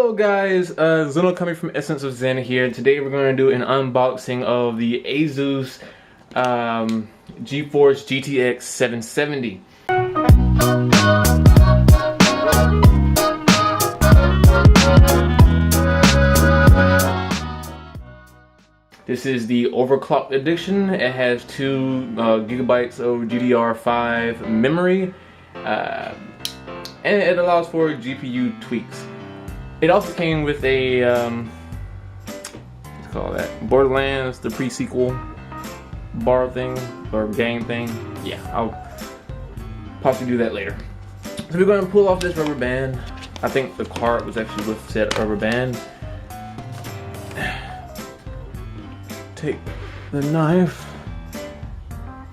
Hello guys, Zeno coming from Essence of Zen here. Today we're going to do an unboxing of the Asus GeForce GTX 770. This is the overclocked edition. It has 2 gigabytes of GDDR5 memory, and it allows for GPU tweaks. It also came with a, let's call that, Borderlands, the pre-sequel bar thing, or game thing. Yeah, I'll possibly do that later. So we're going to pull off this rubber band. I think the card was actually with said rubber band. Take the knife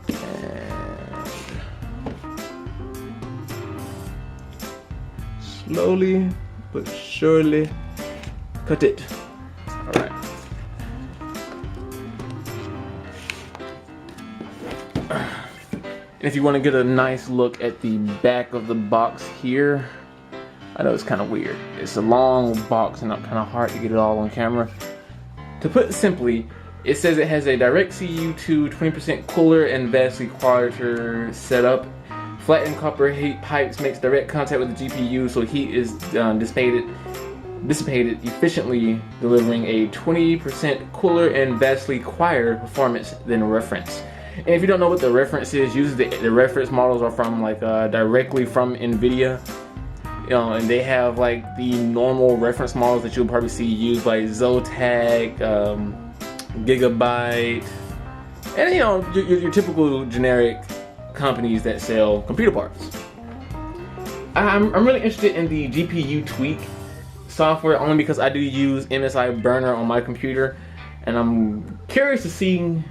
and slowly but surely cut it. Alright. And if you want to get a nice look at the back of the box here, I know it's kind of weird. It's a long box and kind of hard to get it all on camera. To put it simply, it says it has a DirectCU 2 20% cooler and vastly quieter setup. Flattened copper heat pipes makes direct contact with the GPU, so heat is dissipated efficiently, delivering a 20% cooler and vastly quieter performance than reference. And if you don't know what the reference is, usually the reference models are from directly from NVIDIA. You know, and they have like the normal reference models that you'll probably see used by Zotac, Gigabyte, and you know, your typical generic companies that sell computer parts. I'm really interested in the GPU tweak software only because I do use MSI Burner on my computer, and I'm curious to see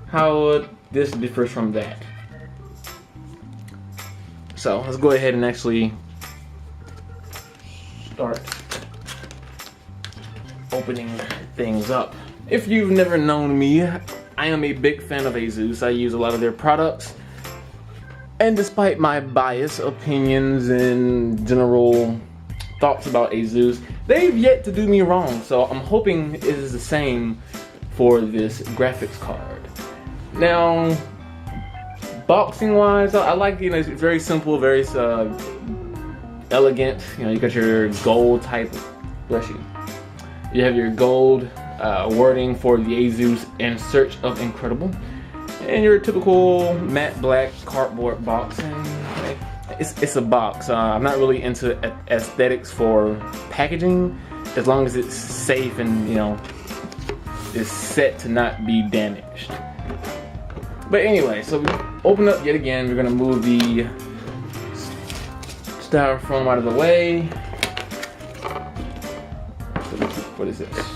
how this differs from that. So let's go ahead and actually start opening things up. If you've never known me, I am a big fan of Asus. I use a lot of their products. And despite my biased opinions and general thoughts about Asus, they've yet to do me wrong. So I'm hoping it is the same for this graphics card. Now, boxing wise, I like, you know, it's very simple, very elegant. You know, you got your gold type, bless you. You have your gold wording for the Asus in search of incredible. And your typical matte black cardboard box, and it's a box. I'm not really into aesthetics for packaging, as long as it's safe and, you know, is set to not be damaged. But anyway, so we open up yet again. We're gonna move the styrofoam out of the way. What is this?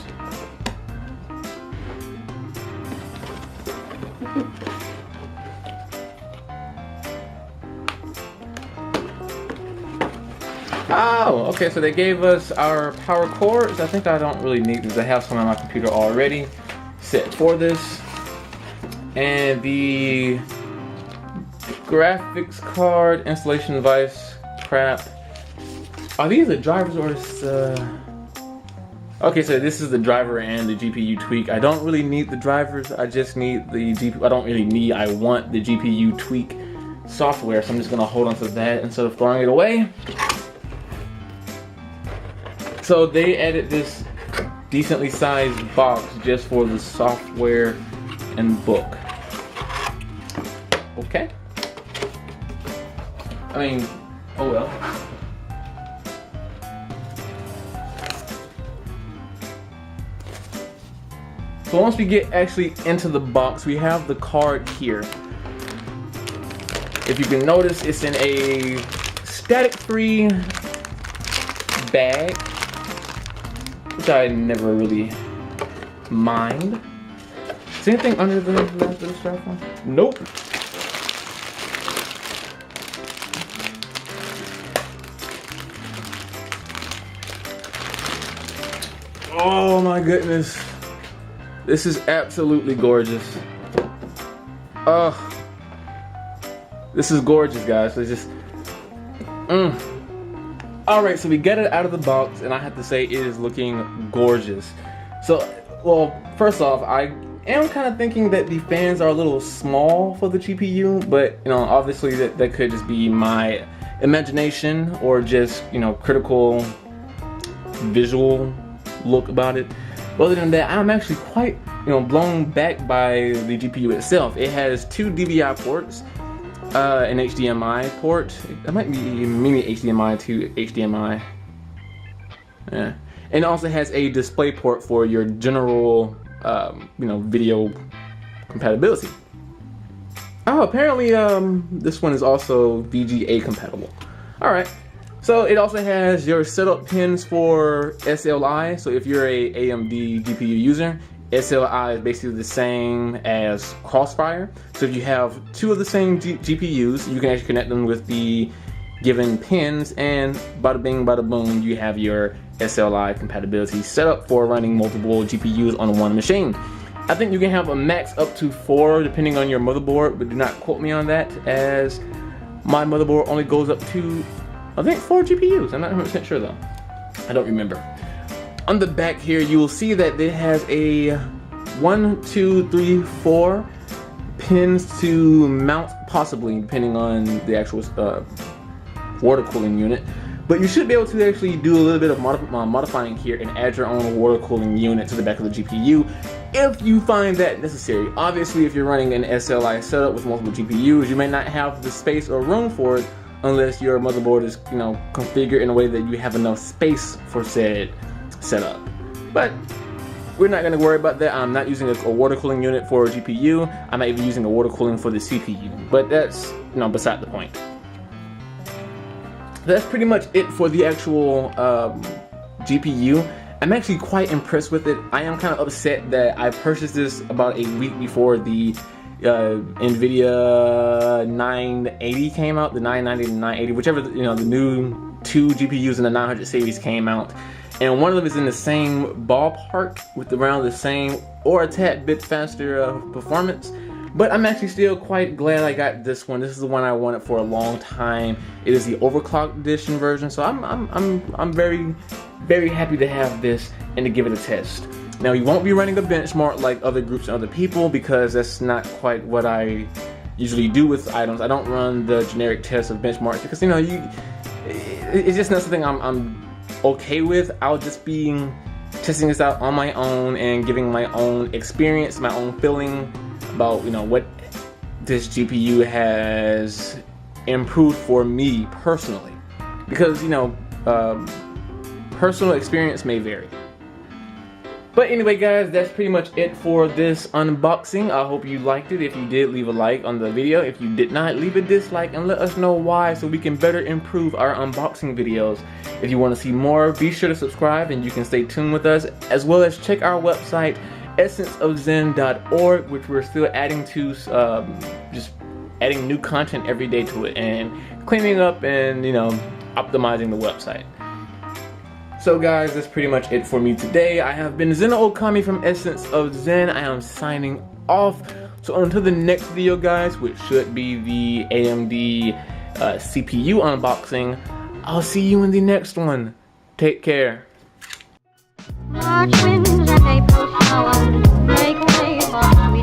Oh, okay, so they gave us our power cords. I think I don't really need these. I have some on my computer already set for this. And the graphics card installation device crap. Are these the drivers or is okay, so this is the driver and the GPU tweak. I don't really need the drivers. I just need the GPU. I want the GPU tweak software, so I'm just gonna hold on to that instead of throwing it away. So they added this decently sized box just for the software and book. Okay. I mean, oh well. So once we get actually into the box, we have the card here. If you can notice, it's in a static-free bag, which I never really mind. Is anything under the rest of the styrofoam? Nope. Oh my goodness. This is absolutely gorgeous. This is gorgeous, guys. It's just, Alright, so we got it out of the box, and I have to say it is looking gorgeous. So, well, first off, I am kind of thinking that the fans are a little small for the GPU, but, you know, obviously that could just be my imagination or just, you know, critical visual look about it. But other than that, I'm actually quite, you know, blown back by the GPU itself. It has 2 DVI ports, an HDMI port. It might be mini HDMI to HDMI. Yeah. And it also has a display port for your general, you know, video compatibility. Oh, apparently this one is also VGA compatible. Alright. So it also has your setup pins for SLI. So if you're a AMD GPU user, SLI is basically the same as Crossfire. So if you have 2 of the same GPUs, you can actually connect them with the given pins, and bada bing, bada boom, you have your SLI compatibility set up for running multiple GPUs on one machine. I think you can have a max up to 4 depending on your motherboard, but do not quote me on that, as my motherboard only goes up to, I think, 4 GPUs. I'm not 100% sure though. I don't remember. On the back here, you will see that it has a 1, 2, 3, 4 pins to mount, possibly, depending on the actual water cooling unit. But you should be able to actually do a little bit of modifying here and add your own water cooling unit to the back of the GPU if you find that necessary. Obviously, if you're running an SLI setup with multiple GPUs, you may not have the space or room for it unless your motherboard is, you know, configured in a way that you have enough space for said setup. But we're not going to worry about that. I'm not using a water cooling unit for a GPU. I'm not even using a water cooling for the CPU. But that's, you know, beside the point. That's pretty much it for the actual GPU. I'm actually quite impressed with it. I am kind of upset that I purchased this about a week before the NVIDIA 980 came out, the 990 and 980, whichever, you know, the new 2 GPUs in the 900 series came out. And one of them is in the same ballpark with around the same or a tad bit faster performance. But I'm actually still quite glad I got this one. This is the one I wanted for a long time. It is the overclocked edition version, so I'm very, very happy to have this and to give it a test. Now, you won't be running a benchmark like other groups and other people, because that's not quite what I usually do with items. I don't run the generic test of benchmarks because, you know, it's just not something I'm okay with. I'll just be testing this out on my own and giving my own experience, my own feeling about, you know, what this GPU has improved for me personally, because, you know, personal experience may vary. But anyway, guys, that's pretty much it for this unboxing. I hope you liked it. If you did, leave a like on the video. If you did not, leave a dislike and let us know why, so we can better improve our unboxing videos. If you want to see more, be sure to subscribe and you can stay tuned with us, as well as check our website, essenceofzen.org, which we're still adding to, just adding new content every day to it and cleaning up and, you know, optimizing the website. So guys, that's pretty much it for me today. I have been Zeno Okami from Essence of Zen. I am signing off. So until the next video, guys, which should be the AMD CPU unboxing, I'll see you in the next one. Take care. March winds and April showers make way for sweet